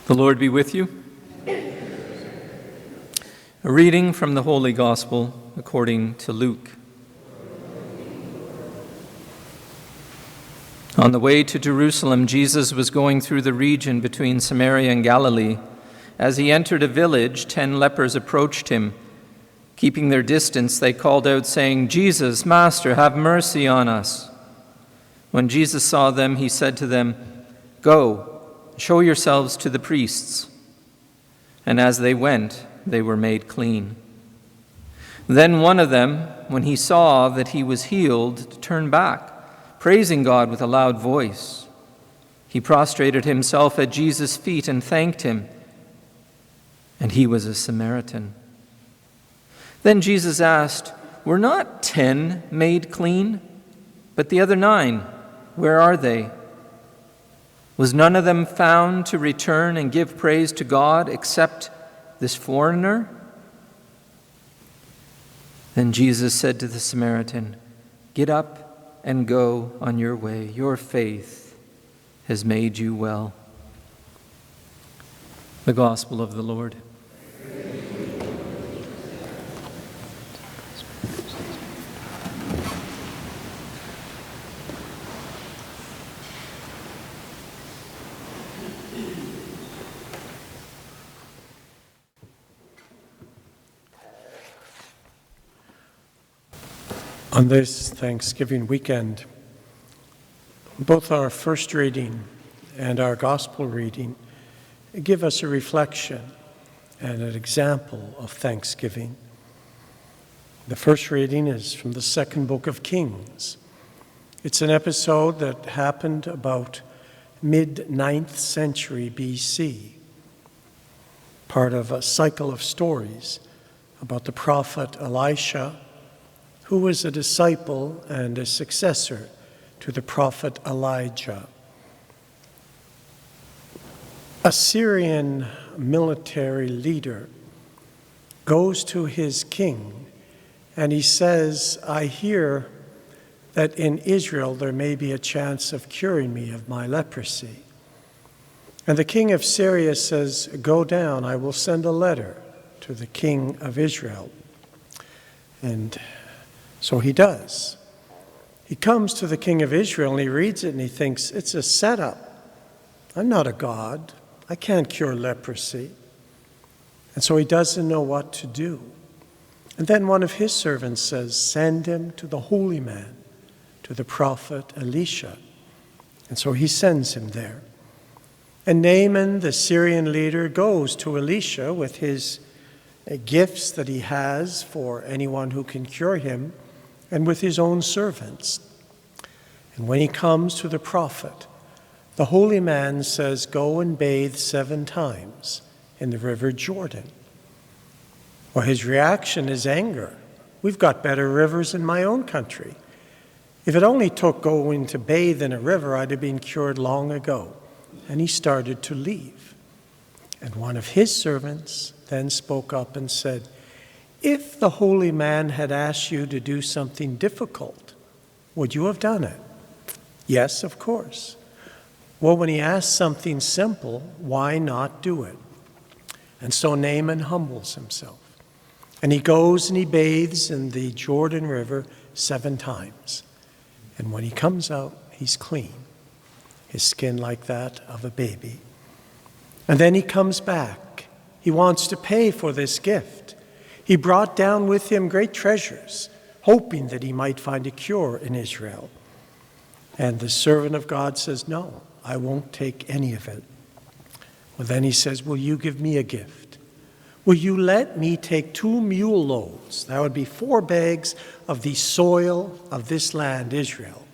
The Lord be with you. A reading from the Holy Gospel according to Luke. On the way to Jerusalem, Jesus was going through the region between Samaria and Galilee. As he entered a village, 10 lepers approached him. Keeping their distance, they called out, saying, "Jesus, Master, have mercy on us." When Jesus saw them, he said to them, "Go, show yourselves to the priests." And as they went, they were made clean. Then one of them, when he saw that he was healed, turned back, praising God with a loud voice. He prostrated himself at Jesus' feet and thanked him. And he was a Samaritan. Then Jesus asked, "Were not 10 made clean? But the other 9, where are they? Was none of them found to return and give praise to God except this foreigner?" Then Jesus said to the Samaritan, "Get up and go on your way. Your faith has made you well." The Gospel of the Lord. On this Thanksgiving weekend, both our first reading and our gospel reading give us a reflection and an example of thanksgiving. The first reading is from the second book of Kings. It's an episode that happened about mid-9th century BC, part of a cycle of stories about the prophet Elisha, who was a disciple and a successor to the prophet Elijah. A Syrian military leader goes to his king and he says, "I hear that in Israel there may be a chance of curing me of my leprosy." And the king of Syria says, "Go down, I will send a letter to the king of Israel." And so he does. He comes to the king of Israel and he reads it and he thinks, it's a setup. I'm not a god. I can't cure leprosy. And so he doesn't know what to do. And then one of his servants says, send him to the holy man, to the prophet Elisha. And so he sends him there. And Naaman, the Syrian leader, goes to Elisha with his gifts that he has for anyone who can cure him, and with his own servants. And when he comes to the prophet, the holy man says, "Go and bathe 7 times in the river Jordan." Well, his reaction is anger. We've got better rivers in my own country. If it only took going to bathe in a river, I'd have been cured long ago. And he started to leave. And one of his servants then spoke up and said, "If the holy man had asked you to do something difficult, would you have done it?" "Yes, of course." "Well, when he asked something simple, why not do it?" And so Naaman humbles himself. And he goes and he bathes in the Jordan River 7 times. And when he comes out, he's clean. His skin like that of a baby. And then he comes back. He wants to pay for this gift. He brought down with him great treasures, hoping that he might find a cure in Israel. And the servant of God says, "No, I won't take any of it." Well, then he says, "Will you give me a gift? Will you let me take 2 mule loads?" That would be 4 bags of the soil of this land, Israel,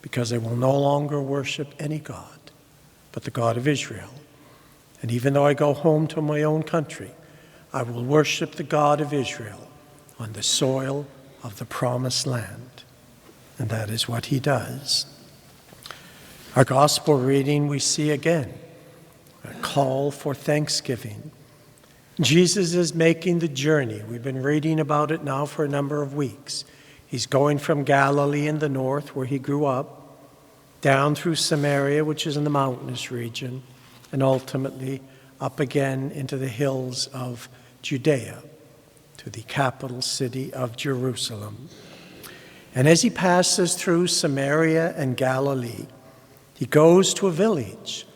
because I will no longer worship any God but the God of Israel. And even though I go home to my own country, I will worship the God of Israel on the soil of the promised land. And that is what he does. Our gospel reading, we see again a call for thanksgiving. Jesus is making the journey. We've been reading about it now for a number of weeks. He's going from Galilee in the north, where he grew up, down through Samaria, which is in the mountainous region, and ultimately up again into the hills of Judea to the capital city of Jerusalem. And as he passes through Samaria and Galilee, he goes to a village.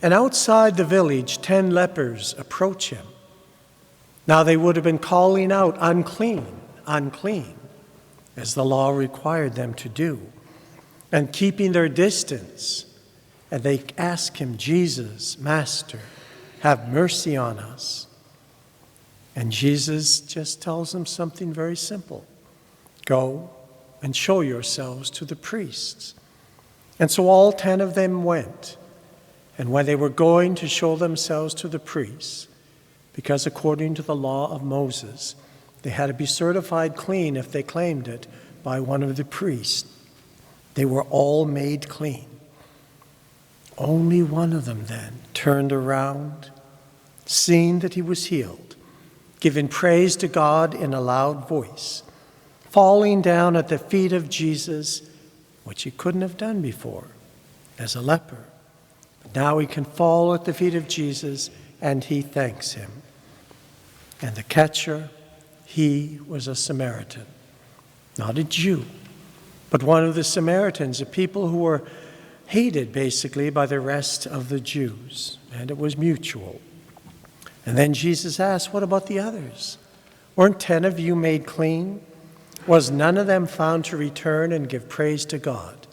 And outside the village, 10 lepers approach him. Now they would have been calling out, "Unclean, unclean," as the law required them to do, and keeping their distance. And they ask him, "Jesus, Master, have mercy on us." And Jesus just tells them something very simple. Go and show yourselves to the priests. And so all 10 of them went. And when they were going to show themselves to the priests, because according to the law of Moses, they had to be certified clean if they claimed it by one of the priests, they were all made clean. Only one of them then turned around, seeing that he was healed, giving praise to God in a loud voice, falling down at the feet of Jesus, which he couldn't have done before as a leper. But now he can fall at the feet of Jesus, and he thanks him. And the catcher, he was a Samaritan, not a Jew, but one of the Samaritans, a people who were hated basically by the rest of the Jews, and it was mutual. And then Jesus asked, "What about the others? Weren't 10 of you made clean? Was none of them found to return and give praise to God,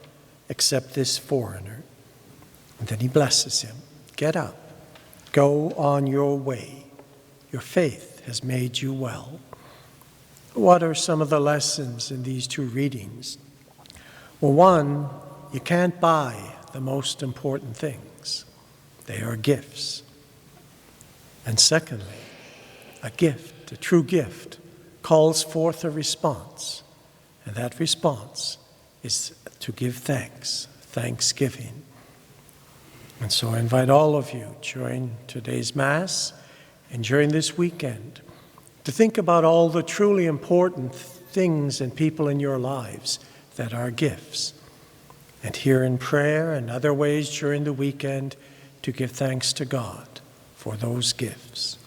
except this foreigner?" And then he blesses him. "Get up, go on your way. Your faith has made you well." What are some of the lessons in these two readings? Well, one, you can't buy the most important things. They are gifts. And secondly, a gift, a true gift, calls forth a response. And that response is to give thanks, thanksgiving. And so I invite all of you during today's Mass and during this weekend to think about all the truly important things and people in your lives that are gifts. And here in prayer and other ways during the weekend to give thanks to God for those gifts.